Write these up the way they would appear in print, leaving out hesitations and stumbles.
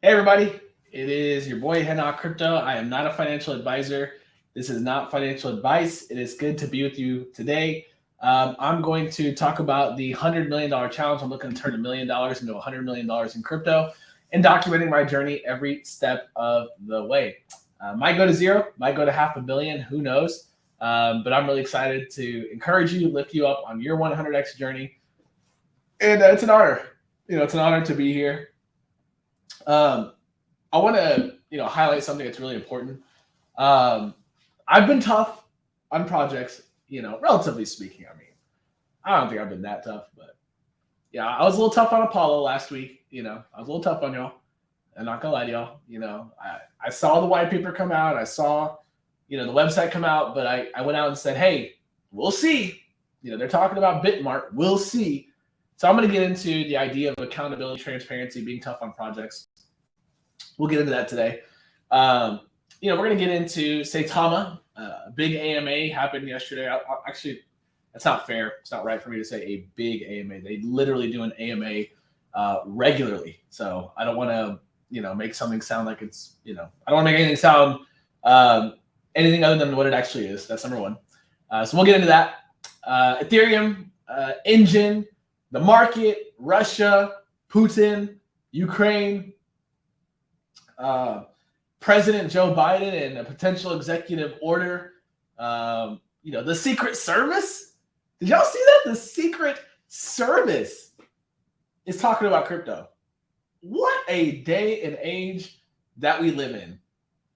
Hey everybody, it is your boy Henok Crypto. I am not a financial advisor. This is not financial advice. It is good to be with you today. I'm going to talk about the $100 million challenge. I'm looking to turn $1 million into $100 million in crypto and documenting my journey every step of the way. Might go to zero, might go to $500 million, who knows? But I'm really excited to encourage you, lift you up on your 100x journey. And it's an honor. It's an honor to be here. I want to, highlight something that's really important. I've been tough on projects, relatively speaking. I mean, I don't think I've been that tough, but yeah, I was a little tough on Apollo last week. I was a little tough on y'all. I'm not gonna lie to y'all. I saw the white paper come out. I saw, the website come out, but I went out and said, hey, we'll see. They're talking about Bitmart. We'll see. So I'm going to get into the idea of accountability, transparency, being tough on projects. We'll get into that today. We're going to get into Saitama. Big AMA happened yesterday. Actually, that's not fair. It's not right for me to say a big AMA. They literally do an AMA regularly. So I don't want to, make something sound like it's, I don't want to make anything sound anything other than what it actually is. That's number one. So we'll get into that. Ethereum, Enjin, the market, Russia, Putin, Ukraine, President Joe Biden, and a potential executive order. The Secret Service. Did y'all see that? The Secret Service is talking about crypto. What a day and age that we live in.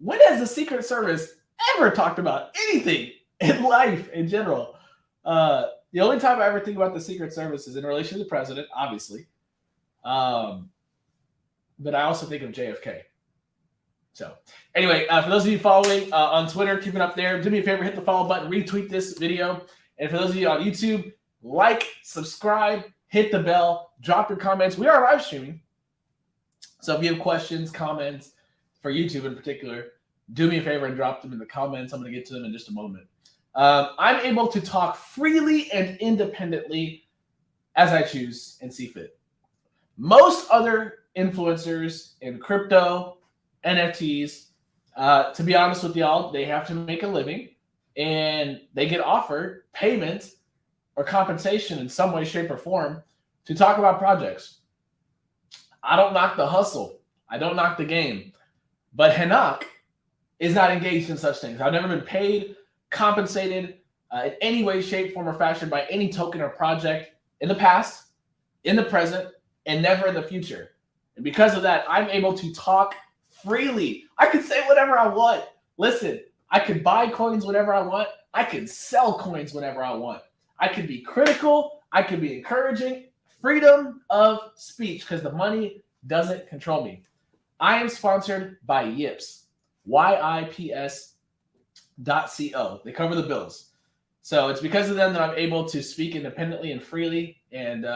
When has the Secret Service ever talked about anything in life in general? The only time I ever think about the Secret Service is in relation to the president, obviously. But I also think of JFK. So anyway, for those of you following on Twitter, keep it up there. Do me a favor, hit the follow button, retweet this video. And for those of you on YouTube, like, subscribe, hit the bell, drop your comments. We are live streaming. So if you have questions, comments, for YouTube in particular, do me a favor and drop them in the comments. I'm going to get to them in just a moment. I'm able to talk freely and independently as I choose and see fit. Most other influencers in crypto, NFTs, to be honest with y'all, they have to make a living and they get offered payment or compensation in some way, shape, or form to talk about projects. I don't knock the hustle. I don't knock the game. But Henok is not engaged in such things. I've never been paid, compensated in any way, shape, form, or fashion by any token or project in the past, in the present, and never in the future. And because of that, I'm able to talk freely. I can say whatever I want. Listen, I could buy coins whenever I want. I can sell coins whenever I want. I could be critical. I could be encouraging. Freedom of speech, because the money doesn't control me. I am sponsored by YIPS. YIPS.co. They cover the bills. So it's because of them that I'm able to speak independently and freely, and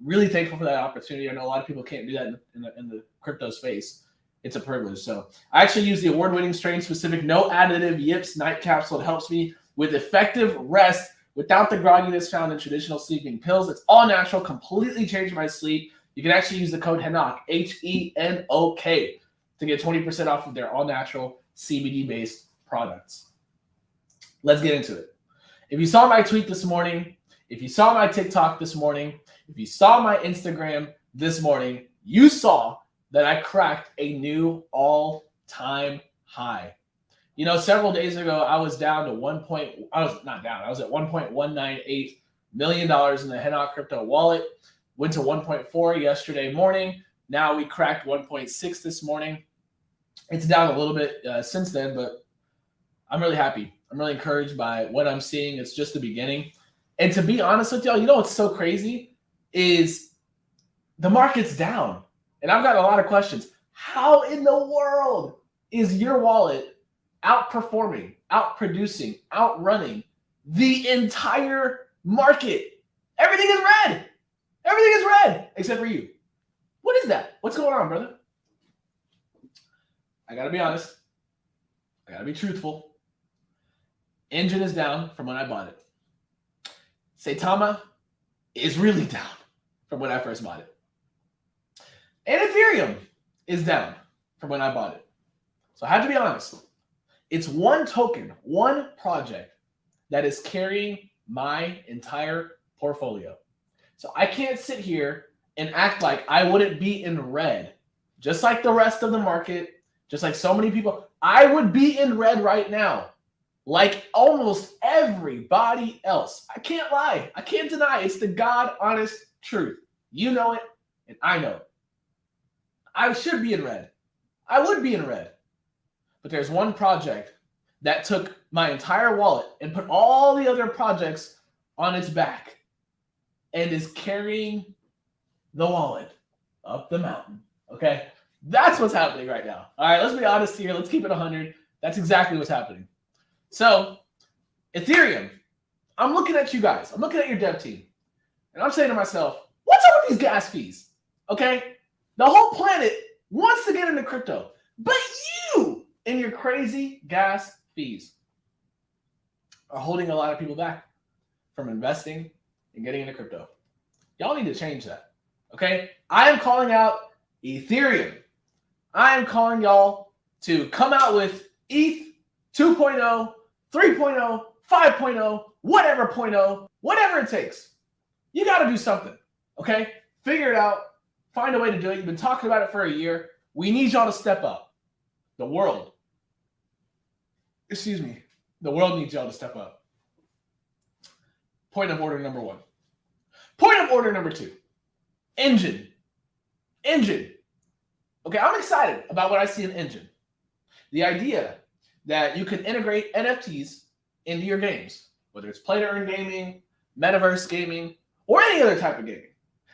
really thankful for that opportunity. I know a lot of people can't do that in the crypto space. It's a privilege. So I actually use the award-winning strain-specific no additive YIPS night capsule. It helps me with effective rest without the grogginess found in traditional sleeping pills. It's all natural, completely changed my sleep. You can actually use the code HENOK, HENOK, to get 20% off of their all-natural CBD-based products. Let's get into it. If you saw my tweet this morning, if you saw my TikTok this morning, if you saw my Instagram this morning, you saw that I cracked a new all-time high. Several days ago, I was down to I was at $1.198 million in the Henok crypto wallet. Went to 1.4 yesterday morning. Now we cracked 1.6 this morning. It's down a little bit since then, but I'm really happy. I'm really encouraged by what I'm seeing. It's just the beginning. And to be honest with y'all, what's so crazy is the market's down. And I've got a lot of questions. How in the world is your wallet outperforming, outproducing, outrunning the entire market? Everything is red. Everything is red except for you. What is that? What's going on, brother? I got to be honest. I got to be truthful. Enjin is down from when I bought it. Saitama is really down from when I first bought it. And Ethereum is down from when I bought it. So I have to be honest. It's one token, one project that is carrying my entire portfolio. So I can't sit here and act like I wouldn't be in red, just like the rest of the market, just like so many people. I would be in red right now, like almost everybody else. I can't lie. I can't deny. It's the God honest truth. You know it, and I know it. I should be in red. I would be in red. But there's one project that took my entire wallet and put all the other projects on its back and is carrying the wallet up the mountain. Okay? That's what's happening right now. All right, let's be honest here. Let's keep it 100. That's exactly what's happening. So, Ethereum, I'm looking at you guys. I'm looking at your dev team. And I'm saying to myself, what's up with these gas fees? Okay? The whole planet wants to get into crypto. But you and your crazy gas fees are holding a lot of people back from investing and getting into crypto. Y'all need to change that. Okay? I am calling out Ethereum. I am calling y'all to come out with ETH 2.0, 3.0, 5.0, whatever 0.0, whatever it takes. You got to do something. Okay? Figure it out. Find a way to do it. You've been talking about it for a year. We need y'all to step up. The world. The world needs y'all to step up. Point of order number 1. Point of order number 2. Enjin. Okay, I'm excited about what I see in Enjin. The idea that you can integrate NFTs into your games, whether it's play-to-earn gaming, metaverse gaming, or any other type of gaming.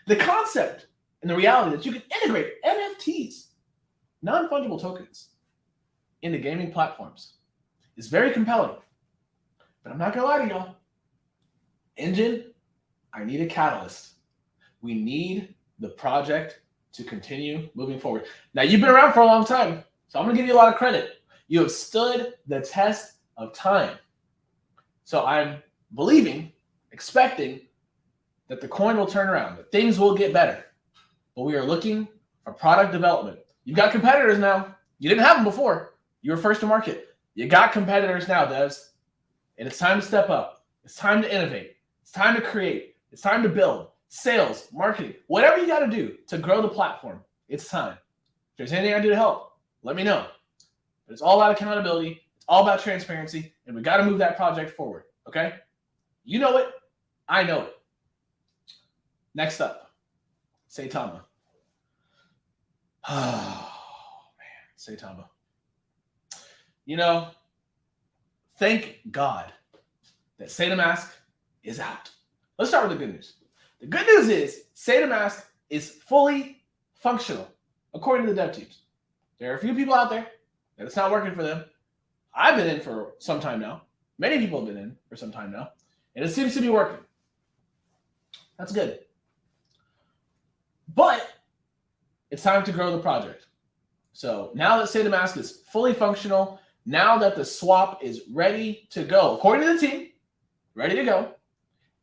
The concept and the reality that you can integrate NFTs, non-fungible tokens, into gaming platforms is very compelling. But I'm not going to lie to y'all. Enjin, I need a catalyst. We need the project to continue moving forward. Now, you've been around for a long time, so I'm going to give you a lot of credit. You have stood the test of time. So I'm believing, expecting that the coin will turn around, that things will get better. But we are looking for product development. You've got competitors now. You didn't have them before. You were first to market. You got competitors now, devs. And it's time to step up. It's time to innovate. It's time to create. It's time to build. Sales, marketing, whatever you got to do to grow the platform, it's time. If there's anything I do to help, let me know. But it's all about accountability. It's all about transparency. And we got to move that project forward. Okay? You know it. I know it. Next up, Saitama. Oh, man. Saitama. You know, thank God that Saitama is out. Let's start with the good news. The good news is Saitama is fully functional, according to the dev teams. There are a few people out there that it's not working for them. I've been in for some time now. Many people have been in for some time now. And it seems to be working. That's good. But it's time to grow the project. So now that Saitama is fully functional, now that the swap is ready to go, according to the team, ready to go,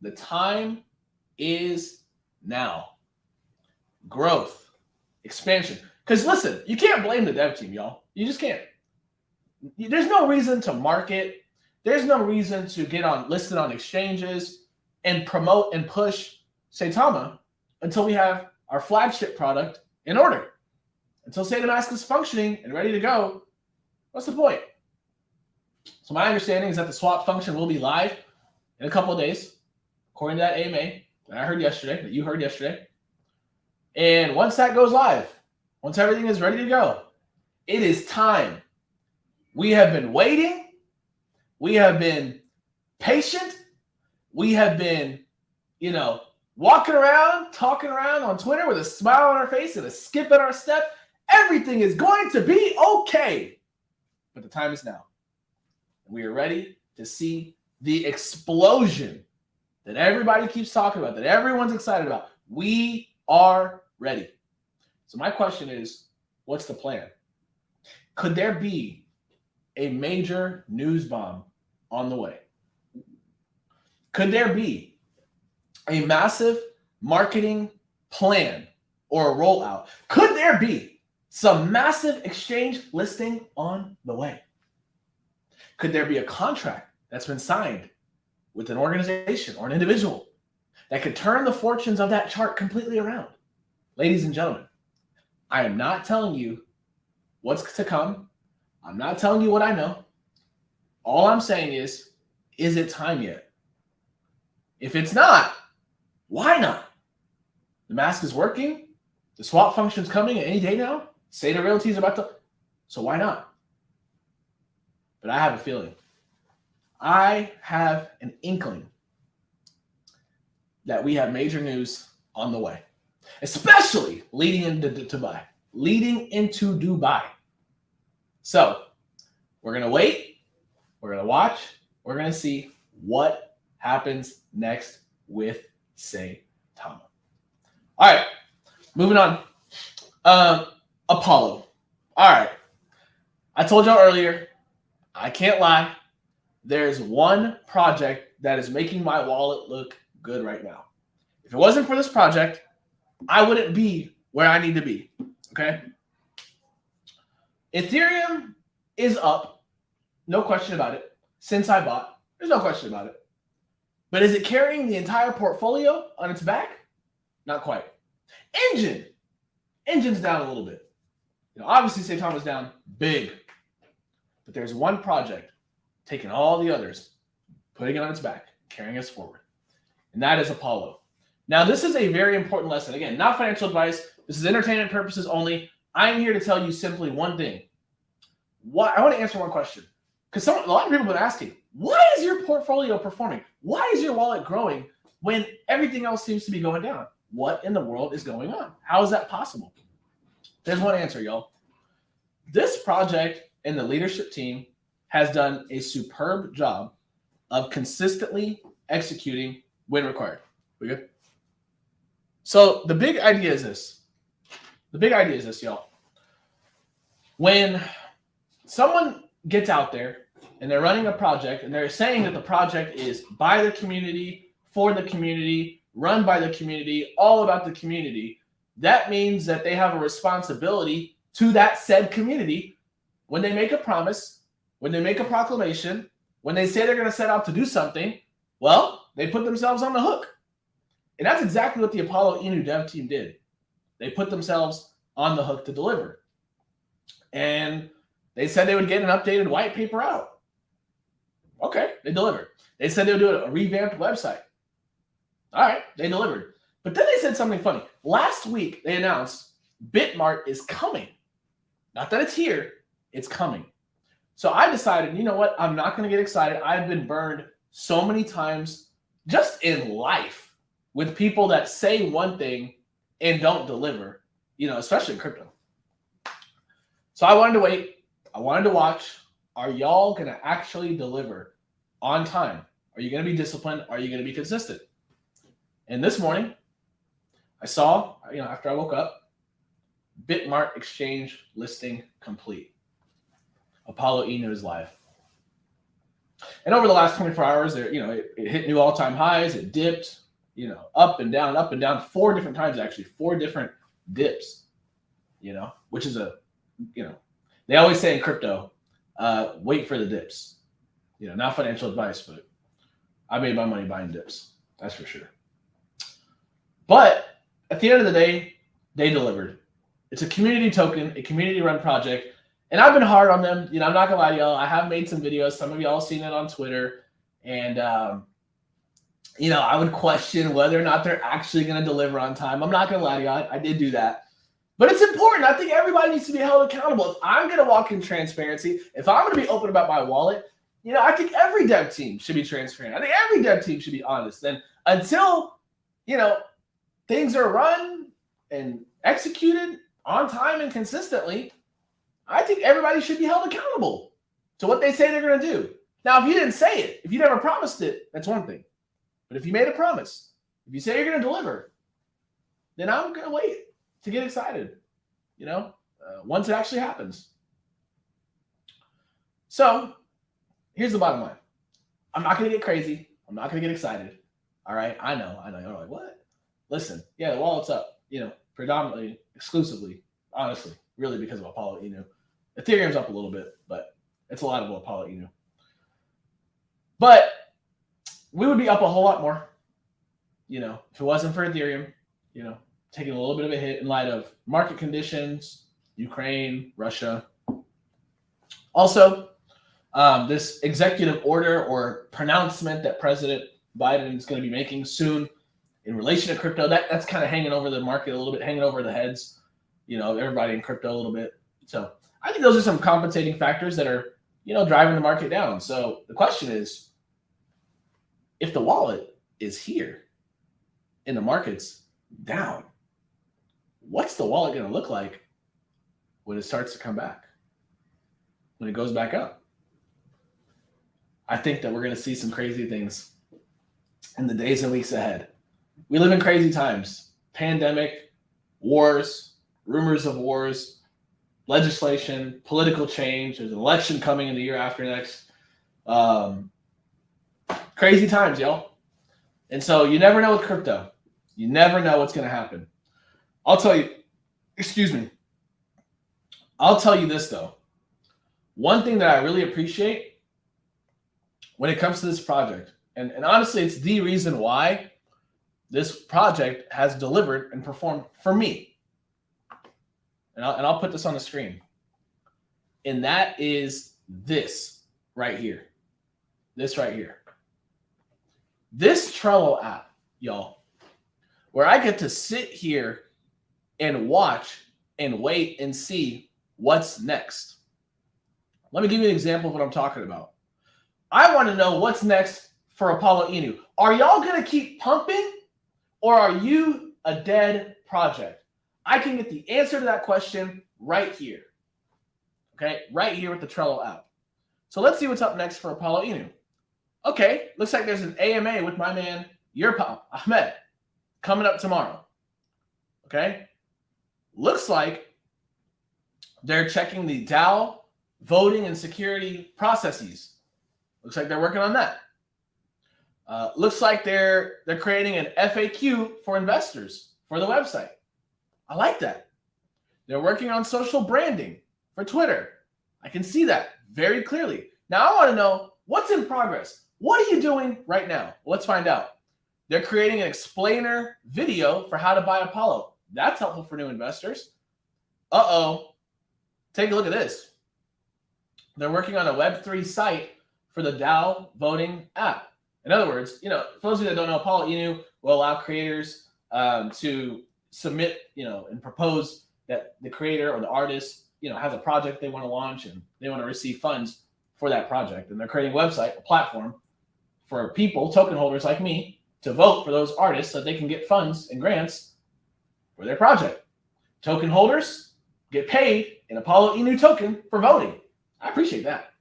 the time is now. Growth, expansion. Because listen, you can't blame the dev team, y'all. You just can't. There's no reason to market. There's no reason to get on listed on exchanges and promote and push Saitama until we have our flagship product in order. Until Saitama is functioning and ready to go, what's the point? So my understanding is that the swap function will be live in a couple of days, according to that AMA that I heard yesterday, that you heard yesterday. And once that goes live, once everything is ready to go, it is time. We have been waiting. We have been patient. We have been, walking around, talking around on Twitter with a smile on our face and a skip in our step. Everything is going to be okay. But the time is now. We are ready to see the explosion that everybody keeps talking about, that everyone's excited about. We are ready. So my question is, what's the plan? Could there be a major news bomb on the way? Could there be a massive marketing plan or a rollout? Could there be Some massive exchange listing on the way. Could there be a contract that's been signed with an organization or an individual that could turn the fortunes of that chart completely around? Ladies and gentlemen, I am not telling you what's to come. I'm not telling you what I know. All I'm saying is it time yet? If it's not, why not? The mask is working. The swap function's coming any day now. Sata Realty is about to. So why not? But I have a feeling. I have an inkling that we have major news on the way, especially leading into Dubai. So we're going to wait. We're going to watch. We're going to see what happens next with Saitama. All right, moving on. Apollo. All right. I told y'all earlier, I can't lie. There's one project that is making my wallet look good right now. If it wasn't for this project, I wouldn't be where I need to be. Okay. Ethereum is up. No question about it. Since I bought, there's no question about it. But is it carrying the entire portfolio on its back? Not quite. Enjin's down a little bit. Obviously, Saitama's down big. But there's one project taking all the others, putting it on its back, carrying us forward. And that is Apollo. Now, this is a very important lesson. Again, not financial advice. This is entertainment purposes only. I'm here to tell you simply one thing. I want to answer one question. Because a lot of people have been asking, why is your portfolio performing? Why is your wallet growing when everything else seems to be going down? What in the world is going on? How is that possible? There's one answer, y'all. This project and the leadership team has done a superb job of consistently executing when required. We good? So the big idea is this. Y'all. When someone gets out there and they're running a project and they're saying that the project is by the community, for the community, run by the community, all about the community, that means that they have a responsibility to that said community when they make a promise, when they make a proclamation, when they say they're going to set out to do something. Well, they put themselves on the hook. And that's exactly what the Apollo Inu dev team did. They put themselves on the hook to deliver. And they said they would get an updated white paper out. Okay, they delivered. They said they would do a revamped website. All right, they delivered. But then they said something funny. Last week, they announced Bitmart is coming. Not that it's here, it's coming. So I decided, you know what? I'm not going to get excited. I've been burned so many times just in life with people that say one thing and don't deliver, especially in crypto. So I wanted to wait. I wanted to watch. Are y'all going to actually deliver on time? Are you going to be disciplined? Are you going to be consistent? And this morning, I saw, after I woke up, Bitmart exchange listing complete. Apollo Inu is live. And over the last 24 hours, it hit new all-time highs. It dipped, up and down 4 different times, actually, 4 different dips, which is they always say in crypto, wait for the dips. Not financial advice, but I made my money buying dips. That's for sure. But at the end of the day, they delivered. It's a community token, a community-run project. And I've been hard on them. I'm not going to lie to y'all. I have made some videos. Some of y'all seen it on Twitter. And, I would question whether or not they're actually going to deliver on time. I'm not going to lie to y'all. I did do that. But it's important. I think everybody needs to be held accountable. If I'm going to walk in transparency, if I'm going to be open about my wallet, I think every dev team should be transparent. I think every dev team should be honest. And until, things are run and executed on time and consistently, I think everybody should be held accountable to what they say they're going to do. Now, if you didn't say it, if you never promised it, that's one thing. But if you made a promise, if you say you're going to deliver, then I'm going to wait to get excited, once it actually happens. So here's the bottom line. I'm not going to get crazy. I'm not going to get excited. All right. I know. You're like, what? Listen, yeah, the wallet's up, predominantly, exclusively, honestly, really because of Apollo Inu. Ethereum's up a little bit, but it's a lot of Apollo Inu. But we would be up a whole lot more, if it wasn't for Ethereum, taking a little bit of a hit in light of market conditions, Ukraine, Russia. Also, this executive order or pronouncement that President Biden is going to be making soon in relation to crypto, that's kind of hanging over the market a little bit, hanging over the heads, of everybody in crypto a little bit. So I think those are some compensating factors that are, driving the market down. So the question is, if the wallet is here and the market's down, what's the wallet going to look like when it starts to come back, when it goes back up? I think that we're going to see some crazy things in the days and weeks ahead. We live in crazy times. Pandemic, wars, rumors of wars, legislation, political change. There's an election coming in the year after next. Crazy times, y'all. And so you never know with crypto. You never know what's going to happen. I'll tell you this, though. One thing that I really appreciate when it comes to this project, and honestly, it's the reason why this project has delivered and performed for me. And I'll put this on the screen. And that is this right here. This right here. This Trello app, y'all, where I get to sit here and watch and wait and see what's next. Let me give you an example of what I'm talking about. I want to know what's next for Apollo Inu. Are y'all going to keep pumping, or are you a dead project? I can get the answer to that question right here. Okay, right here with the Trello app. So let's see what's up next for Apollo Inu. Okay, looks like there's an AMA with my man, your pop, Ahmed, coming up tomorrow. Okay, looks like they're checking the DAO voting and security processes. Looks like they're working on that. Looks like they're creating an FAQ for investors for the website. I like that. They're working on social branding for Twitter. I can see that very clearly. Now I want to know what's in progress. What are you doing right now? Let's find out. They're creating an explainer video for how to buy Apollo. That's helpful for new investors. Take a look at this. They're working on a Web3 site for the DAO voting app. In other words, for those of you that don't know, Apollo Inu will allow creators to submit, and propose that the creator or the artist, has a project they want to launch and they want to receive funds for that project. And they're creating a website, a platform for people, token holders like me, to vote for those artists so that they can get funds and grants for their project. Token holders get paid in Apollo Inu token for voting. I appreciate that.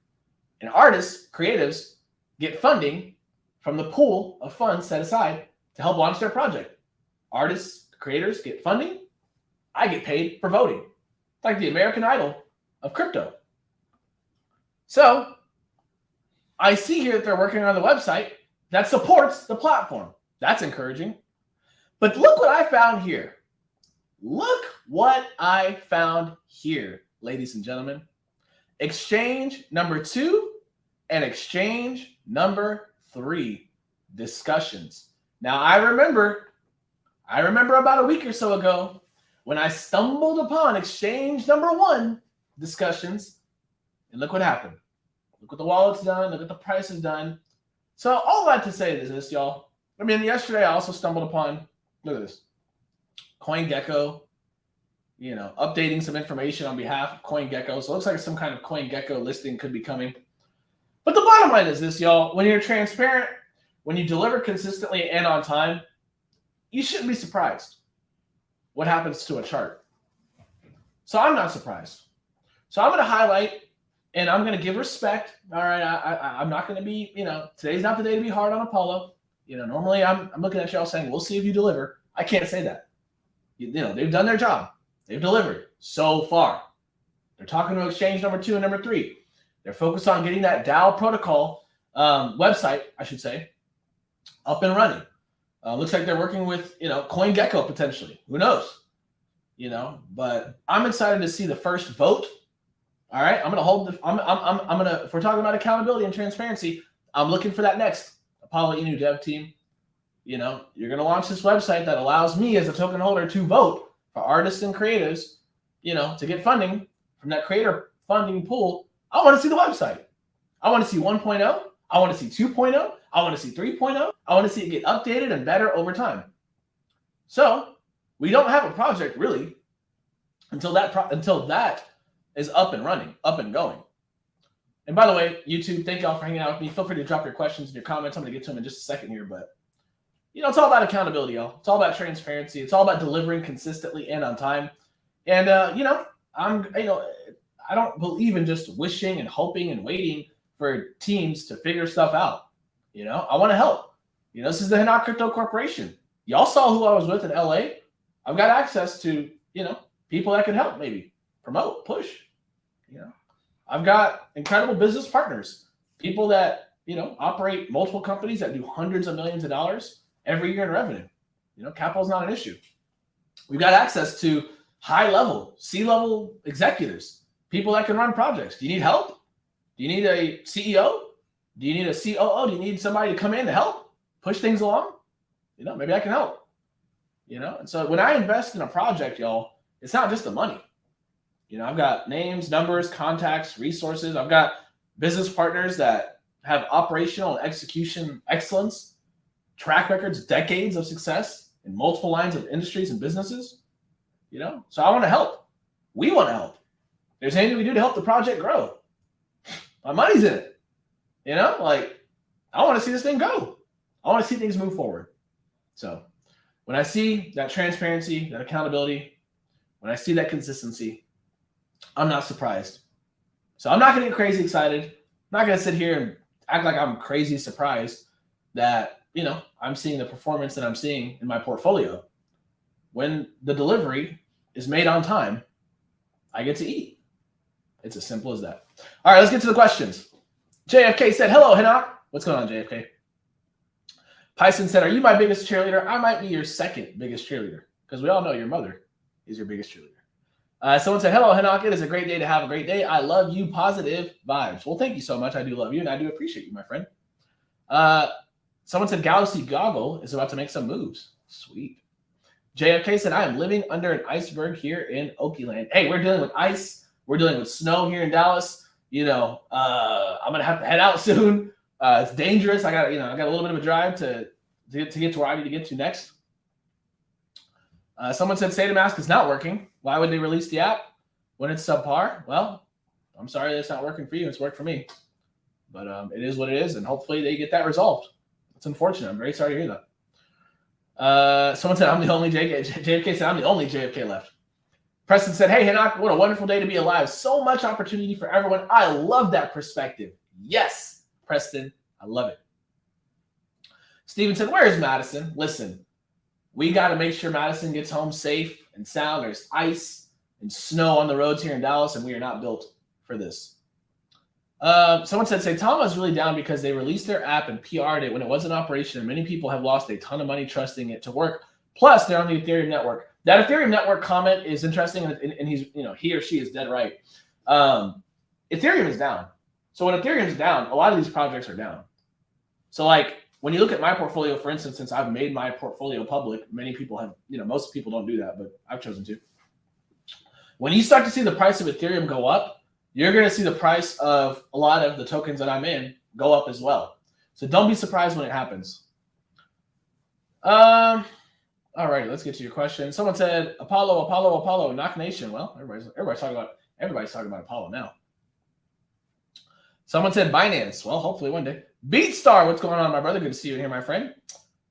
And artists, creatives, get funding from the pool of funds set aside to help launch their project. Artists, creators get funding. I get paid for voting. It's like the American Idol of crypto. So I see here that they're working on the website that supports the platform. That's encouraging. But look what I found here. Look what I found here, ladies and gentlemen. Exchange number 2 and exchange number 3 discussions. Now I remember about a week or so ago when I stumbled upon exchange number 1 discussions, and look what happened. Look what the wallet's done. Look what the price has done. So all I have to say is this, y'all. I mean, yesterday I also stumbled upon, look at this, CoinGecko, updating some information on behalf of CoinGecko. So it looks like some kind of CoinGecko listing could be coming. But the bottom line is this, y'all. When you're transparent, when you deliver consistently and on time, you shouldn't be surprised what happens to a chart. So I'm not surprised. So I'm going to highlight and I'm going to give respect. All right, I'm not going to be, today's not the day to be hard on Apollo. Normally I'm looking at y'all saying, we'll see if you deliver. I can't say that. They've done their job. They've delivered so far. They're talking about exchange number 2 and number 3. They're focused on getting that DAO protocol website, I should say, up and running. Looks like they're working with, CoinGecko potentially. Who knows? But I'm excited to see the first vote. All right, I'm gonna hold the. I'm gonna. If we're talking about accountability and transparency, I'm looking for that next Apollo Inu dev team. You're gonna launch this website that allows me as a token holder to vote for artists and creatives. To get funding from that creator funding pool. I want to see the website. I want to see 1.0. I want to see 2.0. I want to see 3.0. I want to see it get updated and better over time. So we don't have a project really until that is up and running, up and going. And by the way, YouTube, thank y'all for hanging out with me. Feel free to drop your questions and your comments. I'm going to get to them in just a second here. But, it's all about accountability, y'all. It's all about transparency. It's all about delivering consistently and on time. And, I don't believe in just wishing and hoping and waiting for teams to figure stuff out. I want to help. This is the Hinak Crypto Corporation. Y'all saw who I was with in LA. I've got access to, people that can help maybe promote, push. I've got incredible business partners, people that, operate multiple companies that do hundreds of millions of dollars every year in revenue. Capital is not an issue. We've got access to high-level, C-level executives, people that can run projects. Do you need help? Do you need a CEO? Do you need a COO? Do you need somebody to come in to help push things along? Maybe I can help. And so when I invest in a project, y'all, it's not just the money. I've got names, numbers, contacts, resources. I've got business partners that have operational and execution excellence, track records, decades of success in multiple lines of industries and businesses. So I want to help. We want to help. If there's anything we do to help the project grow, my money's in it. I want to see this thing go. I want to see things move forward. So when I see that transparency, that accountability, when I see that consistency, I'm not surprised. So I'm not going to get crazy excited. I'm not going to sit here and act like I'm crazy surprised that, I'm seeing the performance that I'm seeing in my portfolio. When the delivery is made on time, I get to eat. It's as simple as that. All right, let's get to the questions. JFK said, hello, Hinak. What's going on, JFK? Pyson said, are you my biggest cheerleader? I might be your second biggest cheerleader because we all know your mother is your biggest cheerleader. Someone said, hello, Hinak. It is a great day to have a great day. I love you. Positive vibes. Well, thank you so much. I do love you, and I do appreciate you, my friend. Someone said, Galaxy Goggle is about to make some moves. Sweet. JFK said, I am living under an iceberg here in Oakland. Hey, we're dealing with ice. We're dealing with snow here in Dallas. I'm going to have to head out soon. It's dangerous. I got a little bit of a drive to get to where I need to get to next. Someone said Saitama is not working. Why would they release the app when it's subpar? Well, I'm sorry that it's not working for you. It's worked for me. But it is what it is, and hopefully they get that resolved. It's unfortunate. I'm very sorry to hear that. Someone said, I'm the only JFK said, I'm the only JFK left. Preston said, hey, Hinak, what a wonderful day to be alive. So much opportunity for everyone. I love that perspective. Yes, Preston, I love it. Steven said, where is Madison? Listen, we got to make sure Madison gets home safe and sound. There's ice and snow on the roads here in Dallas, and we are not built for this. Someone said Saitama is really down because they released their app and PR'd it when it was in operation, and many people have lost a ton of money trusting it to work. Plus, they're on the Ethereum network. That Ethereum network comment is interesting, and he's, he or she is dead right. Ethereum is down. So when Ethereum is down, a lot of these projects are down. So when you look at my portfolio, for instance, since I've made my portfolio public, many people have, most people don't do that, but I've chosen to. When you start to see the price of Ethereum go up, you're going to see the price of a lot of the tokens that I'm in go up as well. So don't be surprised when it happens. All right, let's get to your question. Someone said, Apollo, Knock Nation. Well, everybody's talking about Apollo now. Someone said Binance. Well, hopefully one day. Beatstar, what's going on, my brother? Good to see you here, my friend.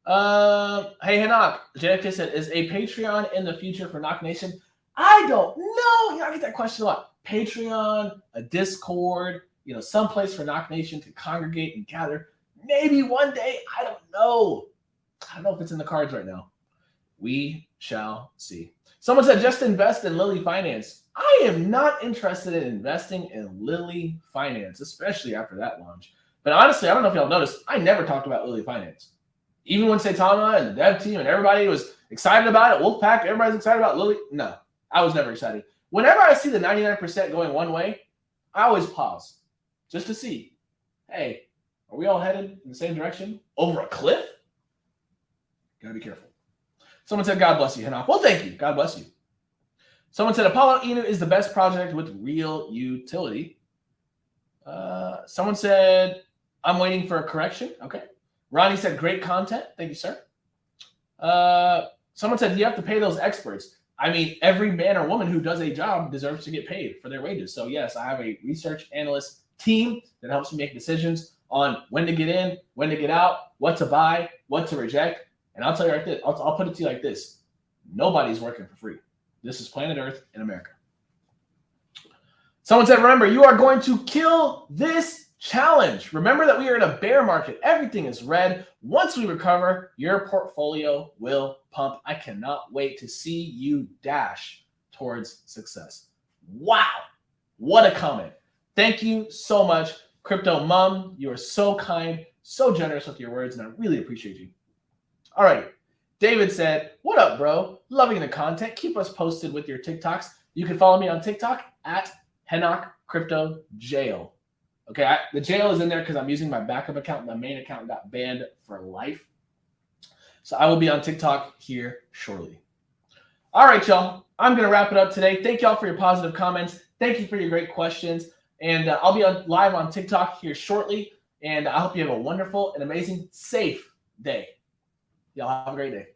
Hey, Hinak. JFK said, is a Patreon in the future for Knock Nation? I don't know. I get that question a lot. Patreon, a Discord, some place for Knock Nation to congregate and gather. Maybe one day. I don't know. I don't know if it's in the cards right now. We shall see. Someone said, just invest in Lily Finance. I am not interested in investing in Lily Finance, especially after that launch. But honestly, I don't know if y'all noticed, I never talked about Lily Finance. Even when Saitama and the dev team and everybody was excited about it, Wolfpack, everybody's excited about Lily. No, I was never excited. Whenever I see the 99% going one way, I always pause just to see, hey, are we all headed in the same direction over a cliff? Gotta be careful. Someone said, God bless you, Hanok. Well, thank you. God bless you. Someone said, Apollo Inu is the best project with real utility. Someone said, I'm waiting for a correction. Okay. Ronnie said, great content. Thank you, sir. Someone said, you have to pay those experts. I mean, every man or woman who does a job deserves to get paid for their wages. So, yes, I have a research analyst team that helps me make decisions on when to get in, when to get out, what to buy, what to reject. And I'll tell you right this, I'll put it to you like this. Nobody's working for free. This is planet Earth in America. Someone said, remember, you are going to kill this challenge. Remember that we are in a bear market. Everything is red. Once we recover, your portfolio will pump. I cannot wait to see you dash towards success. Wow. What a comment. Thank you so much, Crypto Mom. You are so kind, so generous with your words, and I really appreciate you. All right. David said, what up, bro? Loving the content. Keep us posted with your TikToks. You can follow me on TikTok at Henok Crypto Jail. Okay, the jail is in there because I'm using my backup account. My main account got banned for life. So I will be on TikTok here shortly. All right, y'all. I'm going to wrap it up today. Thank y'all for your positive comments. Thank you for your great questions. And I'll be live on TikTok here shortly. And I hope you have a wonderful and amazing, safe day. Y'all have a great day.